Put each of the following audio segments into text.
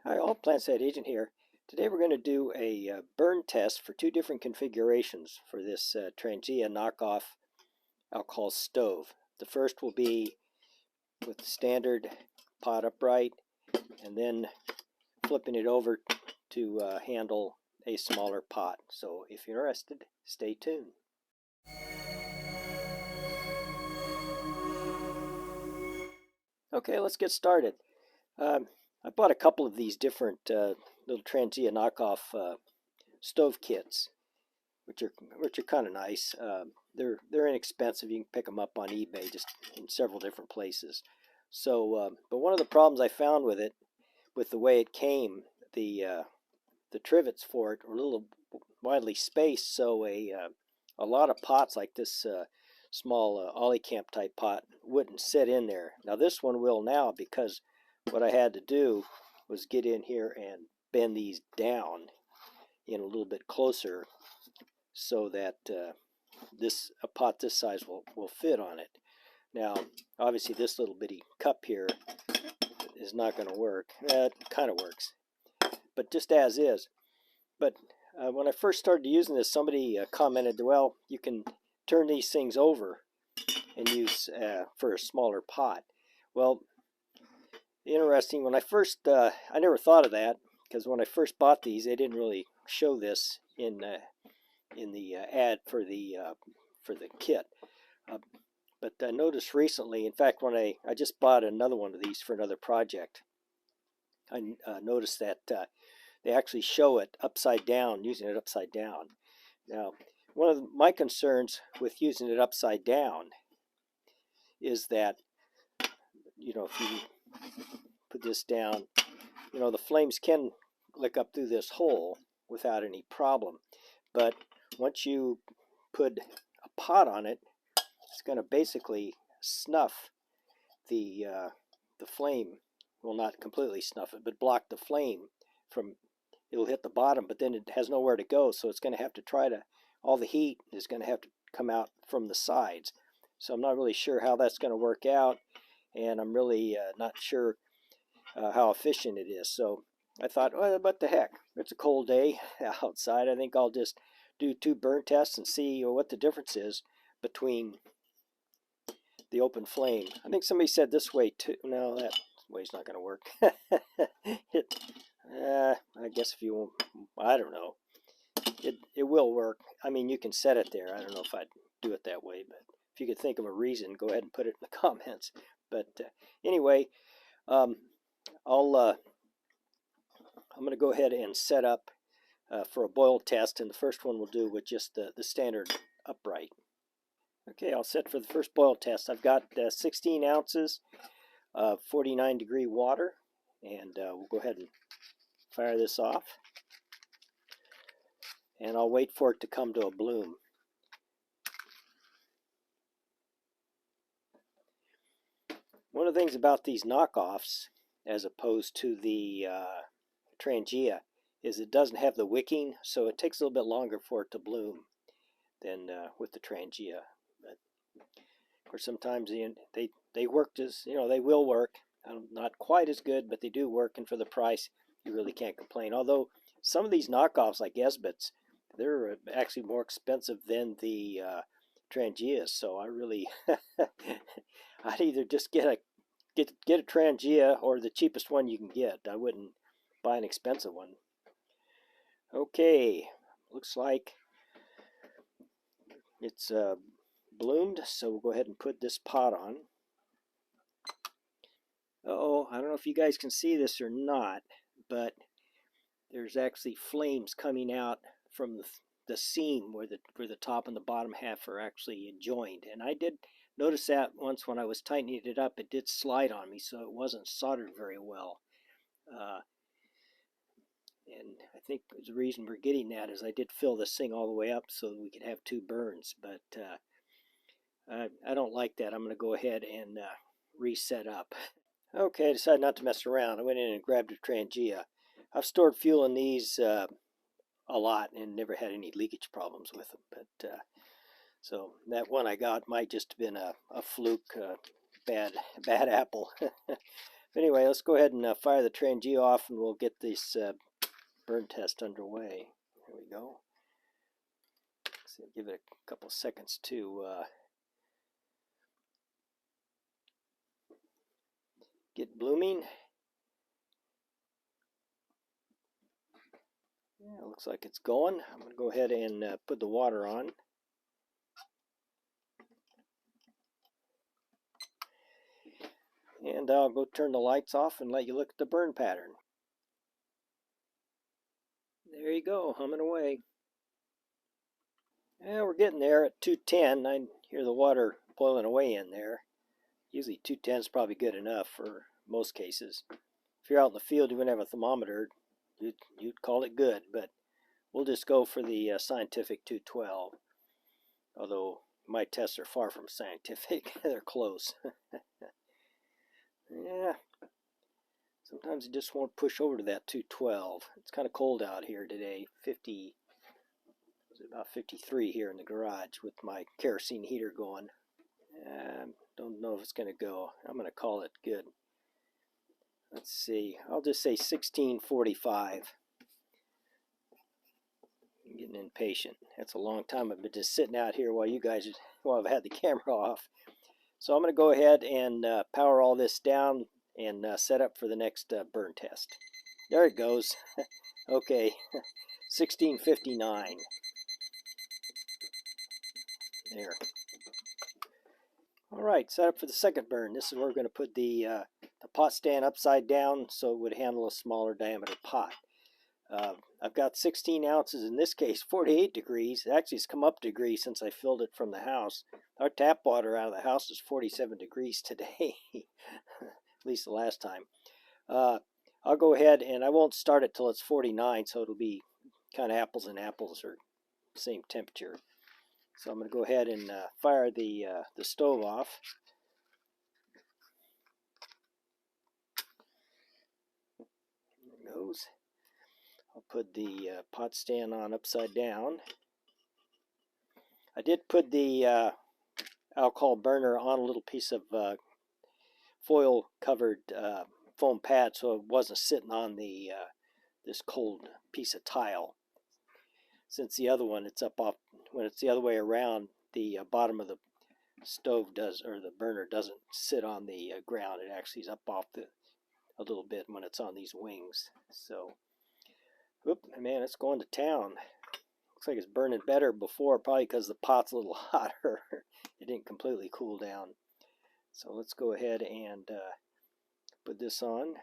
Hi, all PlantSide Agent here. Today we're going to do a burn test for two different configurations for this Trangia knockoff alcohol stove. The first will be with the standard pot upright and then flipping it over to handle a smaller pot. So if you're interested, stay tuned. Okay, let's get started. I bought a couple of these different little Trangia knockoff stove kits, which are kind of nice. They're inexpensive. You can pick them up on eBay, just in several different places. So, but one of the problems I found with it, with the way it came, the trivets for it were a little widely spaced, so a lot of pots like this small ollie camp type pot wouldn't sit in there. Now this one will now, because what I had to do was get in here and bend these down in a little bit closer so that a pot this size will fit on it. Now, obviously, this little bitty cup here is not going to work. It kind of works, but just as is. But when I first started using this, somebody commented, well, you can turn these things over and use for a smaller pot. Well, interesting, when I first, I never thought of that, because when I first bought these, they didn't really show this in the ad for the kit. But I noticed recently, in fact, when I just bought another one of these for another project, I noticed that they actually show it upside down, using it upside down. Now, one of my concerns with using it upside down is that, if you put this down, the flames can lick up through this hole without any problem. But once you put a pot on it, it's going to basically snuff the flame. Well, not completely snuff it, but block the flame from. It'll hit the bottom, but then it has nowhere to go, so it's going to have to all the heat is going to have to come out from the sides. So I'm not really sure how that's going to work out, and I'm really not sure how efficient it is. So I thought, well, what the heck? It's a cold day outside. I think I'll just do two burn tests and see what the difference is between the open flame. I think somebody said this way too. No, that way's not going to work. I guess if you won't, I don't know. It will work. I mean, you can set it there. I don't know if I'd do it that way, but if you could think of a reason, go ahead and put it in the comments. But anyway, I'm going to go ahead and set up for a boil test, and the first one we'll do with just the standard upright. Okay, I'll set for the first boil test. I've got 16 ounces of 49-degree water, and we'll go ahead and fire this off. And I'll wait for it to come to a bloom. One of the things about these knockoffs, as opposed to the Trangia, is it doesn't have the wicking, so it takes a little bit longer for it to bloom than with the Trangia. But of course, sometimes they work they will work. Not quite as good, but they do work, and for the price, you really can't complain. Although some of these knockoffs, like Esbit's, they're actually more expensive than the Trangias. So I really, I'd either just get a Trangia or the cheapest one you can get. I wouldn't buy an expensive one. Okay, looks like it's bloomed, so we'll go ahead and put this pot on. Uh-oh, I don't know if you guys can see this or not, but there's actually flames coming out from the seam where the top and the bottom half are actually joined. And I did notice that once when I was tightening it up, it did slide on me, so it wasn't soldered very well. And I think the reason we're getting that is I did fill this thing all the way up so that we could have two burns, but I don't like that. I'm going to go ahead and reset up. Okay, I decided not to mess around. I went in and grabbed a Trangia. I've stored fuel in these a lot and never had any leakage problems with them. But so that one I got might just have been a fluke, bad apple. Anyway, let's go ahead and fire the Trangia off, and we'll get this burn test underway. There we go. So give it a couple seconds to get blooming. Yeah, it looks like it's going. I'm going to go ahead and put the water on. And I'll go turn the lights off and let you look at the burn pattern. There you go, humming away. Yeah, we're getting there at 210. I hear the water boiling away in there. Usually 210 is probably good enough for most cases. If you're out in the field, you wouldn't have a thermometer, you'd call it good, but we'll just go for the scientific 212. Although my tests are far from scientific. They're close. Yeah, sometimes it just won't push over to that 212. It's kind of cold out here today. About 53 here in the garage with my kerosene heater going. Don't know if it's going to go. I'm going to call it good. Let's see. I'll just say 1645. I'm getting impatient. That's a long time. I've been just sitting out here while I've had the camera off. So I'm going to go ahead and power all this down and set up for the next burn test. There it goes. Okay, 1659. There. All right, set up for the second burn. This is where we're going to put the pot stand upside down so it would handle a smaller diameter pot. I've got 16 ounces, in this case 48 degrees. Actually, it's come up a degree since I filled it from the house. Our tap water out of the house is 47 degrees today, at least the last time. I'll go ahead and I won't start it till it's 49, so it'll be kind of apples and apples, or same temperature. So I'm going to go ahead and fire the stove off. There it goes. I'll put the pot stand on upside down. I did put the alcohol burner on a little piece of foil covered foam pad so it wasn't sitting on the this cold piece of tile. Since the other one, it's up off, when it's the other way around, the bottom of the stove does, or the burner doesn't sit on the ground. It actually is up off a little bit when it's on these wings. So, whoop, man, it's going to town. Looks like it's burning better before, probably because the pot's a little hotter. It didn't completely cool down. So let's go ahead and put this on.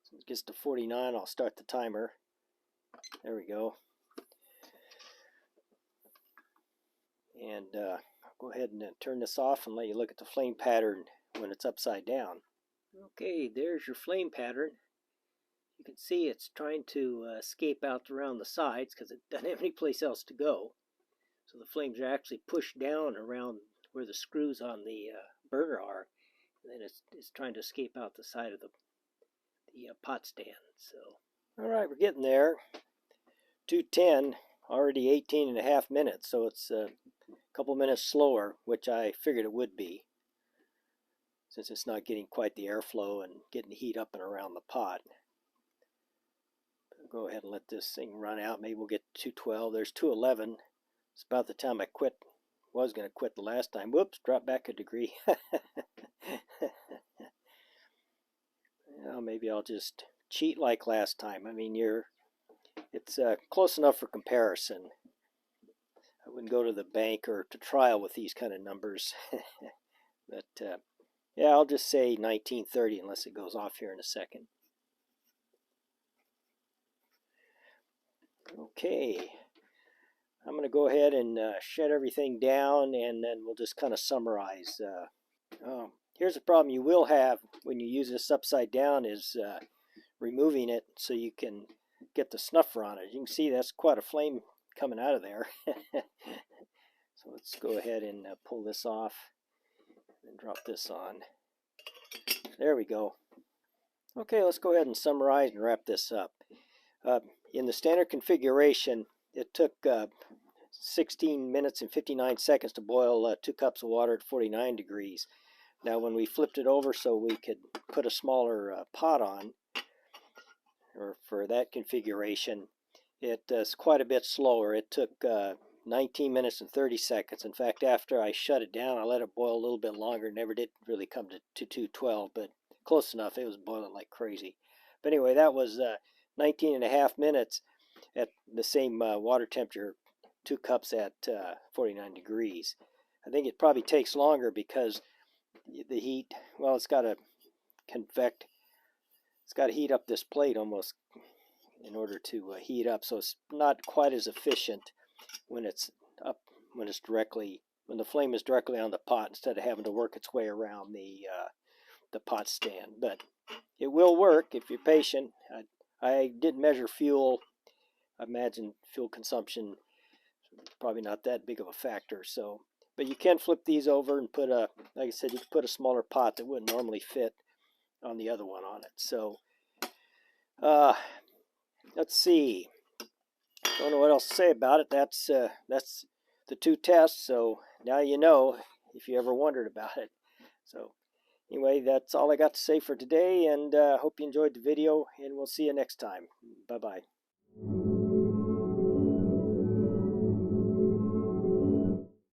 So it gets to 49, I'll start the timer. There we go. And I'll go ahead and turn this off and let you look at the flame pattern when it's upside down. Okay, there's your flame pattern. You can see it's trying to escape out around the sides because it doesn't have any place else to go. So the flames are actually pushed down around where the screws on the burner are, and then it's trying to escape out the side of the pot stand. So, all right, we're getting there. 210, already 18 and a half minutes, so it's a couple minutes slower, which I figured it would be, since it's not getting quite the airflow and getting the heat up and around the pot. I'll go ahead and let this thing run out. Maybe we'll get 212. There's 211. It's about the time I quit. Was going to quit the last time. Whoops, dropped back a degree. Well, maybe I'll just cheat like last time. I mean, it's close enough for comparison. I wouldn't go to the bank or to trial with these kind of numbers. But yeah, I'll just say 1930 unless it goes off here in a second. Okay, I'm going to go ahead and shut everything down, and then we'll just kind of summarize. Here's a problem you will have when you use this upside down is removing it so you can get the snuffer on it. You can see that's quite a flame coming out of there. So let's go ahead and pull this off and drop this on. There we go. Okay, let's go ahead and summarize and wrap this up. In the standard configuration, it took 16 minutes and 59 seconds to boil 2 cups of water at 49 degrees. Now when we flipped it over so we could put a smaller pot on, or for that configuration, it is quite a bit slower. It took 19 minutes and 30 seconds. In fact, after I shut it down, I let it boil a little bit longer. Never did really come to 212, but close enough. It was boiling like crazy. But anyway, that was 19 and a half minutes at the same water temperature, 2 cups at 49 degrees. I think it probably takes longer because the heat, well, it's got to convect, it's got to heat up this plate almost in order to heat up, so it's not quite as efficient when it's up, when the flame is directly on the pot instead of having to work its way around the pot stand. But it will work if you're patient. I didn't measure fuel. I imagine fuel consumption probably not that big of a factor. So, but you can flip these over and put like I said, you can put a smaller pot that wouldn't normally fit on the other one on it. So, let's see. Don't know what else to say about it. That's the 2 tests. So now you know if you ever wondered about it. So anyway, that's all I got to say for today, and hope you enjoyed the video, and we'll see you next time. Bye-bye.